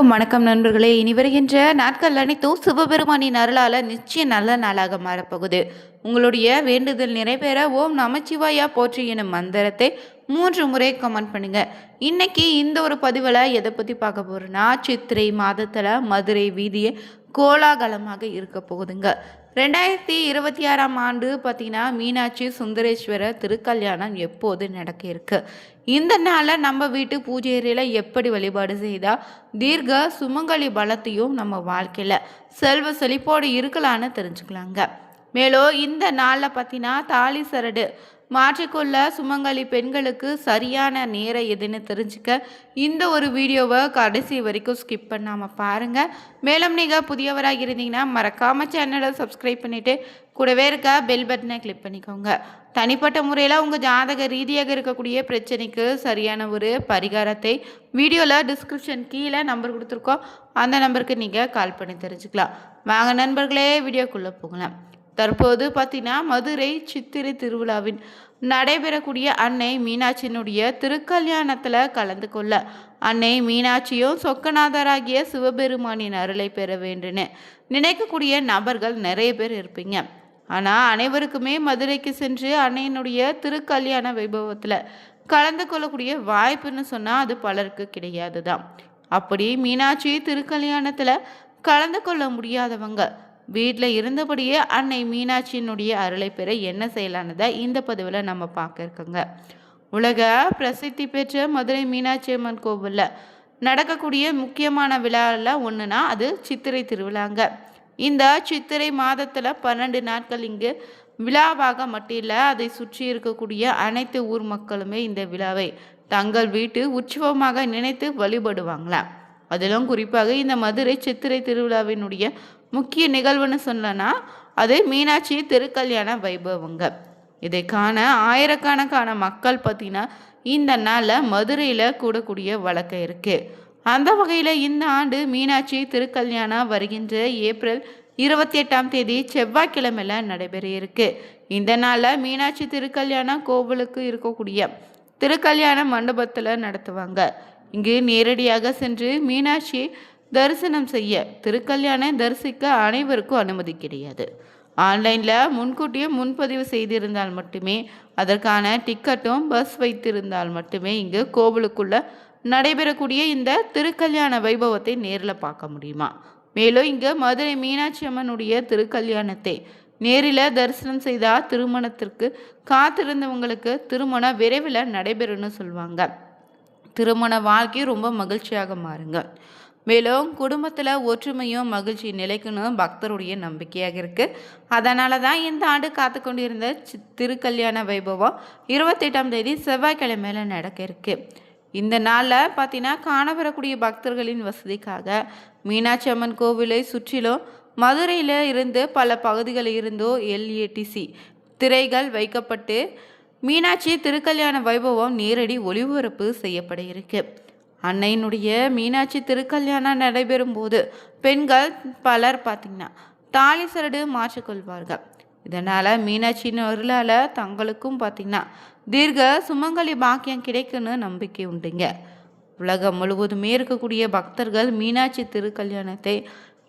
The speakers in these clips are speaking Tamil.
வணக்கம் நண்பர்களே. இனி வருகின்ற நாட்கள் அனைத்தும் சிவபெருமானின் அருளால நிச்சயம் நல்ல நாளாக மாறப்போகுது. உங்களுடைய வேண்டுதல் நிறைவேற ஓம் நமச்சிவாயா போற்றி எனும் மந்திரத்தை 3 முறை கமெண்ட் பண்ணுங்க. இன்னைக்கு இந்த ஒரு பதிவில் எதை பற்றி பார்க்க போறோம்னா, சித்திரை மாதத்தில் மதுரை வீதியே கோலாகலமாக இருக்க போகுதுங்க. 2026ஆம் ஆண்டு பார்த்தீங்கன்னா மீனாட்சி சுந்தரேஸ்வரர் திருக்கல்யாணம் எப்போது நடக்க இருக்கு. இந்த நாளில் நம்ம வீட்டு பூஜை அறையில் எப்படி வழிபாடு செய்தால் தீர்க்க சுமங்கலி பலத்தையும் நம்ம வாழ்க்கையில் செல்வ செழிப்போடு இருக்கலான்னு தெரிஞ்சுக்கலாங்க. மேலும் இந்த நாளில் பார்த்தீங்கன்னா தாலி சரடு மாற்றிக்கொள்ள சுமங்கலி பெண்களுக்கு சரியான நேரம் எதுன்னு தெரிஞ்சுக்க இந்த ஒரு வீடியோவை கடைசி வரைக்கும் ஸ்கிப் பண்ணாமல் பாருங்கள். மேலும் நீங்கள் புதியவராக இருந்தீங்கன்னா மறக்காமல் சேனலை சப்ஸ்கிரைப் பண்ணிவிட்டு கூடவே இருக்க பெல் பட்டனை கிளிக் பண்ணிக்கோங்க. தனிப்பட்ட முறையில் உங்கள் ஜாதக ரீதியாக இருக்கக்கூடிய பிரச்சனைக்கு சரியான ஒரு பரிகாரத்தை வீடியோவில் டிஸ்கிரிப்ஷன் கீழே நம்பர் கொடுத்துருக்கோம். அந்த நம்பருக்கு நீங்கள் கால் பண்ணி தெரிஞ்சுக்கலாம். வாங்க நண்பர்களே, வீடியோக்குள்ளே போகலாம். தற்போது பார்த்தீங்கன்னா மதுரை சித்திரை திருவிழாவின் நடைபெறக்கூடிய அன்னை மீனாட்சியினுடைய திருக்கல்யாணத்தில் கலந்து கொள்ள அன்னை மீனாட்சியும் சொக்கநாதராகிய சிவபெருமானின் அருளை பெற வேண்டுன்னு நினைக்கக்கூடிய நபர்கள் நிறைய பேர் இருப்பீங்க. ஆனால் அனைவருக்குமே மதுரைக்கு சென்று அன்னையினுடைய திருக்கல்யாண வைபவத்தில் கலந்து கொள்ளக்கூடிய வாய்ப்புன்னு சொன்னால் அது பலருக்கு கிடையாது தான். அப்படி மீனாட்சி திருக்கல்யாணத்தில் கலந்து கொள்ள முடியாதவங்க வீட்டில் இருந்தபடியே அன்னை மீனாட்சியினுடைய அருளை பெற என்ன செய்யலான்னு இந்த பதிவில் நம்ம பார்க்க இருக்கோங்க. உலக பிரசித்தி பெற்ற மதுரை மீனாட்சி அம்மன் கோவிலில் நடக்கக்கூடிய முக்கியமான விழாவில் ஒன்றுனா அது சித்திரை திருவிழாங்க. இந்த சித்திரை மாதத்தில் 12 நாட்கள் இங்கு விழாவாக மட்டும் இல்லை, அதை சுற்றி இருக்கக்கூடிய அனைத்து ஊர் மக்களுமே இந்த விழாவை தங்கள் வீட்டு உற்சவமாக நினைத்து வழிபடுவாங்களாம். அதிலும் குறிப்பாக இந்த மதுரை சித்திரை திருவிழாவினுடைய முக்கிய நிகழ்வுன்னு சொல்லனா அது மீனாட்சி திருக்கல்யாண வைபவங்க. இதை காண ஆயிரக்கணக்கான மக்கள் பார்த்தீங்கன்னா இந்த நாளில் மதுரையில் கூடக்கூடிய வழக்கம் இருக்குது. அந்த வகையில் இந்த ஆண்டு மீனாட்சி திருக்கல்யாணம் வருகின்ற ஏப்ரல் 28ஆம் தேதி செவ்வாய்க்கிழமையில் நடைபெற இருக்கு. இந்த நாளில் மீனாட்சி திருக்கல்யாணம் கோவிலுக்கு இருக்கக்கூடிய திருக்கல்யாண மண்டபத்தில் நடத்துவாங்க. இங்கு நேரடியாக சென்று மீனாட்சி தரிசனம் செய்ய திருக்கல்யாணம் தரிசிக்க அனைவருக்கும் அனுமதி கிடையாது. ஆன்லைனில் முன்கூட்டியே முன்பதிவு செய்திருந்தால் மட்டுமே, அதற்கான டிக்கெட்டும் பஸ் வைத்திருந்தால் மட்டுமே இங்கு கோவிலுக்குள்ள நடைபெறக்கூடிய இந்த திருக்கல்யாண வைபவத்தை நேரில் பார்க்க முடியுமா. மேலும் இங்கு மதுரை மீனாட்சி அம்மனுடைய திருக்கல்யாணத்தை நேரில் தரிசனம் செய்தால் திருமணத்திற்கு காத்திருந்தவங்களுக்கு திருமணம் விரைவில் நடைபெறும்னு சொல்லுவாங்க. திருமண வாழ்க்கை ரொம்ப மகிழ்ச்சியாக மாறுங்க. மேலும் குடும்பத்தில் ஒற்றுமையும் மகிழ்ச்சி நிலைக்கணும் பக்தருடைய நம்பிக்கையாக இருக்குது. அதனால தான் இந்த ஆண்டு காத்து கொண்டிருந்த திருக்கல்யாண வைபவம் 28ஆம் தேதி செவ்வாய்க்கிழமையில் நடக்க இருக்கு. இந்த நாளில் பார்த்தீங்கன்னா காணப்படக்கூடிய பக்தர்களின் வசதிக்காக மீனாட்சி அம்மன் கோவிலை சுற்றிலும் மதுரையில் இருந்து பல பகுதிகளில் இருந்தோ LATC திரைகள் வைக்கப்பட்டு மீனாட்சி திருக்கல்யாண வைபவம் நேரடி ஒளிபரப்பு செய்யப்பட இருக்கு. அன்னையினுடைய மீனாட்சி திருக்கல்யாணம் நடைபெறும் போது பெண்கள் பலர் பார்த்திங்கன்னா தாலி சரடு மாற்றிக்கொள்வார்கள். இதனால் மீனாட்சியின் அருளால் தங்களுக்கும் பார்த்திங்கன்னா தீர்க்க சுமங்கலி பாக்கியம் கிடைக்குன்னு நம்பிக்கை உண்டுங்க. உலகம் முழுவதுமே இருக்கக்கூடிய பக்தர்கள் மீனாட்சி திருக்கல்யாணத்தை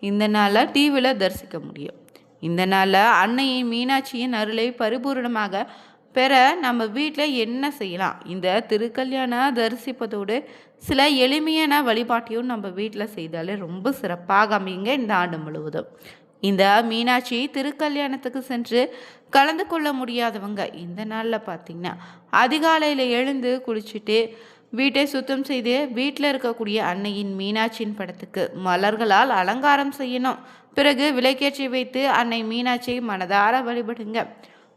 இந்த நாளில் டிவியில் தரிசிக்க முடியும். இந்த நாளில் அன்னையின் மீனாட்சியின் அருளை பரிபூர்ணமாக பெற நம்ம வீட்டில் என்ன செய்யலாம்? இந்த திருக்கல்யாணம் தரிசிப்பதோடு சில எளிமையான வழிபாட்டையும் நம்ம வீட்டில் செய்தாலே ரொம்ப சிறப்பாக அமையுங்க. இந்த ஆண்டு முழுவதும் இந்த மீனாட்சி திருக்கல்யாணத்துக்கு சென்று கலந்து கொள்ள முடியாதவங்க இந்த நாளில் பார்த்திங்கன்னா அதிகாலையில் எழுந்து குளிச்சுட்டு வீட்டை சுத்தம் செய்து வீட்டில் இருக்கக்கூடிய அன்னையின் மீனாட்சியின் படத்துக்கு மலர்களால் அலங்காரம் செய்யணும். பிறகு விளக்கேற்றி வைத்து அன்னை மீனாட்சியை மனதார வழிபடுங்க.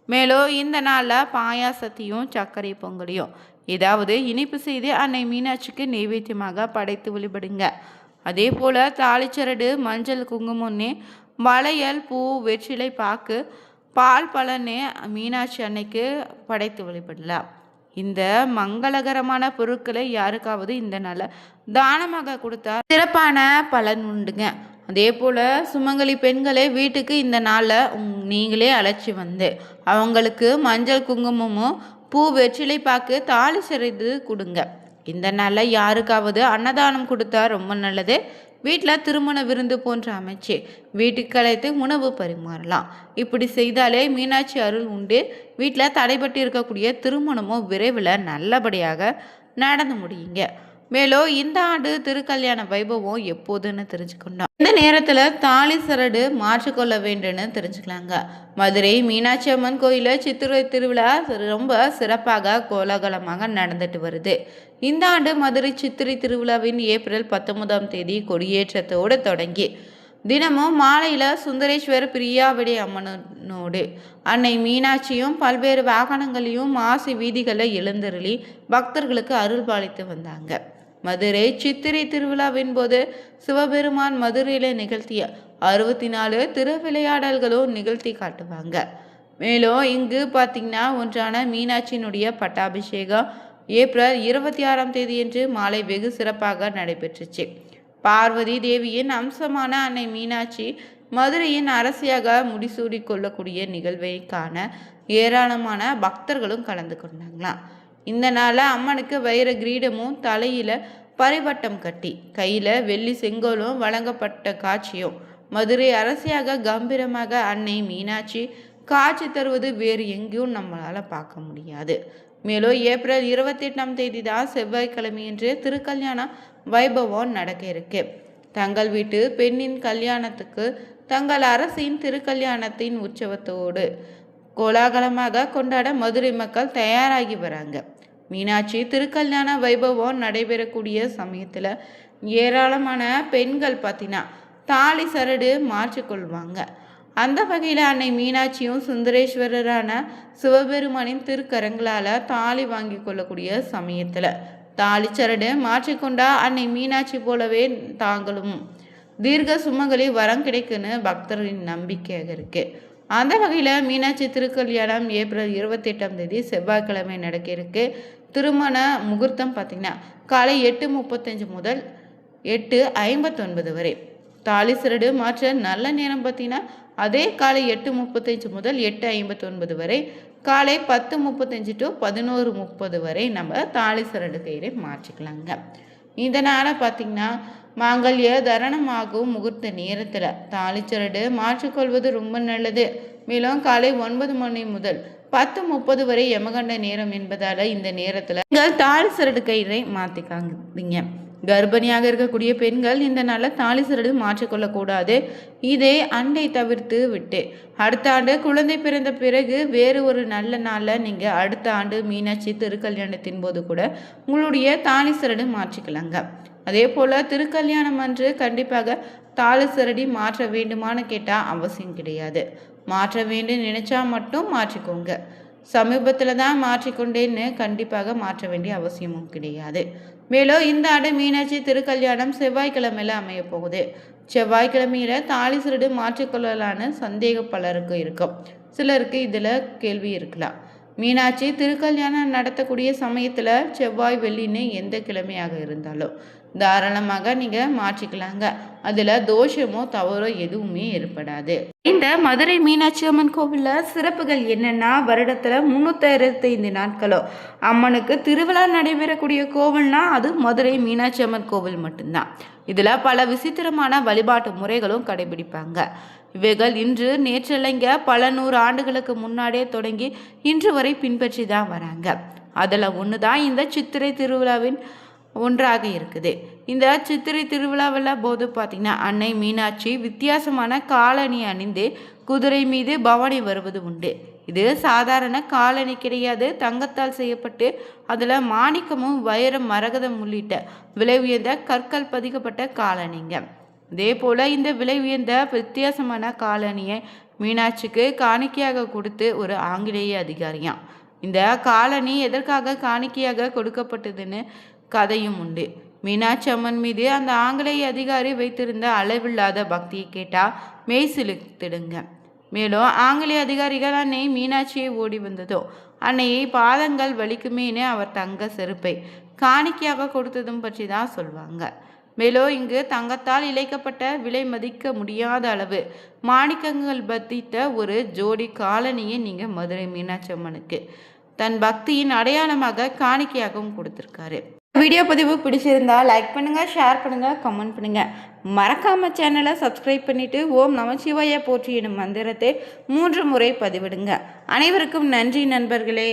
மேலும் இந்த நாளில் பாயாசத்தையும் சர்க்கரை பொங்கலையும் ஏதாவது இனிப்பு செய்து அன்னை மீனாட்சிக்கு நைவேத்தியமாக படைத்து வழிபடுங்க. அதே போல் தாளிச்சரடு மஞ்சள் குங்குமம்னு வளையல் பூ வெற்றிலை பாக்கு பால் பழன்னு மீனாட்சி அன்னைக்கு படைத்து வழிபடலாம். இந்த மங்களகரமான பொருட்களை யாருக்காவது இந்த நாளில் தானமாக கொடுத்தா சிறப்பான பலன் உண்டுங்க. அதே போல் சுமங்கலி பெண்களை வீட்டுக்கு இந்த நாளில் நீங்களே அழைச்சி வந்து அவங்களுக்கு மஞ்சள் குங்குமமும் பூ வெற்றிலை பாக்கு தாலி சிறைது கொடுங்க. இந்த நாளில் யாருக்காவது அன்னதானம் கொடுத்தா ரொம்ப நல்லது. வீட்டில் திருமண விருந்து போன்ற அமைச்சு வீட்டுக்கு அழைத்து உணவு பரிமாறலாம். இப்படி செய்தாலே மீனாட்சி அருள் உண்டு. வீட்டில் தடைபட்டு இருக்கக்கூடிய திருமணமும் விரைவில் நல்லபடியாக நடந்து முடியுங்க. மேலும் இந்த ஆண்டு திருக்கல்யாண வைபவம் எப்போதுன்னு தெரிஞ்சுக்கணும். இந்த நேரத்தில் தாலி சரடு மாற்றிக்கொள்ள வேண்டும்னு தெரிஞ்சுக்கலாங்க. மதுரை மீனாட்சி அம்மன் கோயிலில் சித்திரை திருவிழா ரொம்ப சிறப்பாக கோலாகலமாக நடந்துட்டு வருது. இந்த ஆண்டு மதுரை சித்திரை திருவிழாவின் ஏப்ரல் 19ஆம் தேதி கொடியேற்றத்தோடு தொடங்கி தினமும் மாலையில் சுந்தரேஸ்வர பிரியாவிடை அம்மனோடு அன்னை மீனாட்சியும் பல்வேறு வாகனங்களையும் மாசி வீதிகளில் எழுந்தருளி பக்தர்களுக்கு அருள் பாலித்து வந்தாங்க. மதுரை சித்திரை திருவிழாவின் போது சிவபெருமான் மதுரையில் நிகழ்த்திய 64 திருவிளையாடல்களும் நிகழ்த்தி காட்டுவாங்க. மேலும் இங்கு பார்த்தீங்கன்னா ஒன்றான மீனாட்சியினுடைய பட்டாபிஷேகம் ஏப்ரல் 26ஆம் தேதியன்று மாலை வெகு சிறப்பாக நடைபெற்றுச்சு. பார்வதி தேவியின் அம்சமான அன்னை மீனாட்சி மதுரையின் அரசியாக முடிசூடி கொள்ளக்கூடிய நிகழ்வை காண ஏராளமான பக்தர்களும் கலந்து கொண்டாங்களாம். இந்த நாளில் அம்மனுக்கு வைர கிரீடமும் தலையில் பரிவட்டம் கட்டி கையில் வெள்ளி செங்கோலும் வழங்கப்பட்ட காட்சியும் மதுரை அரசியாக கம்பீரமாக அன்னை மீனாட்சி காட்சி தருவது வேறு எங்கேயும் நம்மளால் பார்க்க முடியாது. மேலும் ஏப்ரல் 28ஆம் தேதி தான் செவ்வாய்க்கிழமையன்று திருக்கல்யாண வைபவம் நடக்க இருக்கு. தங்கள் வீட்டு பெண்ணின் கல்யாணத்துக்கு தங்கள் அரசின் திருக்கல்யாணத்தின் உற்சவத்தோடு கோலாகலமாக கொண்டாட மதுரை மக்கள் தயாராகி வராங்க. மீனாட்சி திருக்கல்யாண வைபவம் நடைபெறக்கூடிய சமயத்தில் ஏராளமான பெண்கள் பார்த்தீங்கன்னா தாலி சரடு மாற்றிக்கொள்வாங்க. அந்த வகையில் அன்னை மீனாட்சியும் சுந்தரேஸ்வரரான சிவபெருமானின் திருக்கரங்களால் தாலி வாங்கி கொள்ளக்கூடிய சமயத்தில் தாலி சரடு மாற்றிக்கொண்டா அன்னை மீனாட்சி போலவே தாங்களும் தீர்க்க சுமங்கலி வரம் கிடைக்குன்னு பக்தர்களின் நம்பிக்கையாக இருக்கு. அந்த வகையில் மீனாட்சி திருக்கல்யாணம் ஏப்ரல் 28ஆம் தேதி செவ்வாய்க்கிழமை நடக்க இருக்கு. திருமண முகூர்த்தம் பார்த்திங்கன்னா காலை 8:35 முதல் 8:59 வரை. தாலி சரடு மாற்ற நல்ல நேரம் பார்த்திங்கன்னா அதே காலை 8:35 முதல் 8:59 வரை. காலை 10:35 to 11:30 வரை நம்ம தாலி சரடு கயிறை மாற்றிக்கலாங்க. இதனால் பார்த்திங்கன்னா மாங்கல்ய தரணமாகும் முகூர்த்த நேரத்தில் தாலிச்சரடு மாற்றிக்கொள்வது ரொம்ப நல்லது. மேலும் காலை 9 மணி முதல் 10:30 வரை யமகண்ட நேரம் என்பதால் இந்த நேரத்தில் நீங்கள் தாலி சரடு கயிறை மாற்றிக்காங்க. கர்ப்பிணியாக இருக்கக்கூடிய பெண்கள் இந்த நாளில் தாலி சரடு மாற்றிக்கொள்ளக்கூடாது. இதை அண்டை தவிர்த்து விட்டு அடுத்த ஆண்டு குழந்தை பிறந்த பிறகு வேறு ஒரு நல்ல நாளில் நீங்கள் அடுத்த ஆண்டு மீனாட்சி திருக்கல்யாணத்தின் போது கூட உங்களுடைய தாலி சரடு மாற்றிக்கலாங்க. அதே போல் திருக்கல்யாணம் அன்று கண்டிப்பாக தாலி சரடி மாற்ற வேண்டுமான்னு கேட்டால் அவசியம் கிடையாது. மாற்ற வேண்டும் நினைச்சா மட்டும் மாற்றிக்கோங்க. சமீபத்தில் தான் மாற்றிக்கொண்டேன்னு கண்டிப்பாக மாற்ற வேண்டிய அவசியமும் கிடையாது. மேலும் இந்த ஆண்டு மீனாட்சி திருக்கல்யாணம் செவ்வாய்க்கிழமையில் அமைய போகுது. செவ்வாய்க்கிழமையில தாலி சரடு மாற்றிக்கொள்ளலான்னு சந்தேகம் பலருக்கு இருக்கும். சிலருக்கு இதில் கேள்வி இருக்கலாம். மீனாட்சி திருக்கல்யாணம் நடத்தக்கூடிய சமயத்தில் செவ்வாய் வெள்ளின்னு எந்த கிழமையாக இருந்தாலும் தாராளமாக நீங்கள் மாற்றிக்கலாங்க. அதில் தோஷமோ தவறோ எதுவுமே ஏற்படாது. இந்த மதுரை மீனாட்சி அம்மன் கோவிலில் சிறப்புகள் என்னென்னா, வருடத்தில் 365 நாட்களோ அம்மனுக்கு திருவிழா நடைபெறக்கூடிய கோவில்னா அது மதுரை மீனாட்சி அம்மன் கோவில் மட்டும்தான். இதில் பல விசித்திரமான வழிபாட்டு முறைகளும் கடைபிடிப்பாங்க. இவைகள் இன்று நேற்றில்லைங்க, பல 100 ஆண்டுகளுக்கு முன்னாடியே தொடங்கி இன்று வரை பின்பற்றி தான் வராங்க. அதில் ஒன்று தான் இந்த சித்திரை திருவிழாவின் ஒன்றாக இருக்குது. இந்த சித்திரை திருவிழாவில் போது பார்த்திங்கன்னா அன்னை மீனாட்சி வித்தியாசமான காலணி அணிந்து குதிரை மீது பவனி வருவது உண்டு. இது சாதாரண காலணி கிடையாது. தங்கத்தால் செய்யப்பட்டு அதில் மாணிக்கமும் வைரம் மரகதம் உள்ளிட்ட விலை உயர்ந்த கற்கள் பதிக்கப்பட்ட காலணிங்க. அதே போல் இந்த விலை உயர்ந்த வித்தியாசமான காலணியை மீனாட்சிக்கு காணிக்கையாக கொடுத்து ஒரு ஆங்கிலேய அதிகாரியாம். இந்த காலணி எதற்காக காணிக்கையாக கொடுக்கப்பட்டதுன்னு கதையும் உண்டு. மீனாட்சி அம்மன் மீது அந்த ஆங்கிலேய அதிகாரி வைத்திருந்த அளவில்லாத பக்தியை கேட்டால் மெய் சிலுத்திடுங்க. மேலும் ஆங்கிலேய அதிகாரிகள் அன்னை மீனாட்சியை ஓடி வந்ததோ அன்னையை பாதங்கள் வலிக்குமேனு அவர் தங்க செருப்பை காணிக்கையாக கொடுத்ததும் பற்றி தான் சொல்லுவாங்க. மேலும் இங்கு தங்கத்தால் இழைக்கப்பட்ட விலை மதிக்க முடியாத அளவு மாணிக்கங்கள் பதித்த ஒரு ஜோடி காலனியை நீங்கள் மதுரை மீனாட்சி அம்மனுக்கு தன் பக்தியின் அடையாளமாக காணிக்கையாகவும் கொடுத்திருக்காரு. வீடியோ பதிவு பிடிச்சிருந்தா லைக் பண்ணுங்கள், ஷேர் பண்ணுங்கள், கமெண்ட் பண்ணுங்கள். மறக்காமல் சேனலை சப்ஸ்கிரைப் பண்ணிவிட்டு ஓம் நமச்சிவாய போற்றி எனும் மந்திரத்தை 3 முறை பதிவிடுங்க. அனைவருக்கும் நன்றி நண்பர்களே.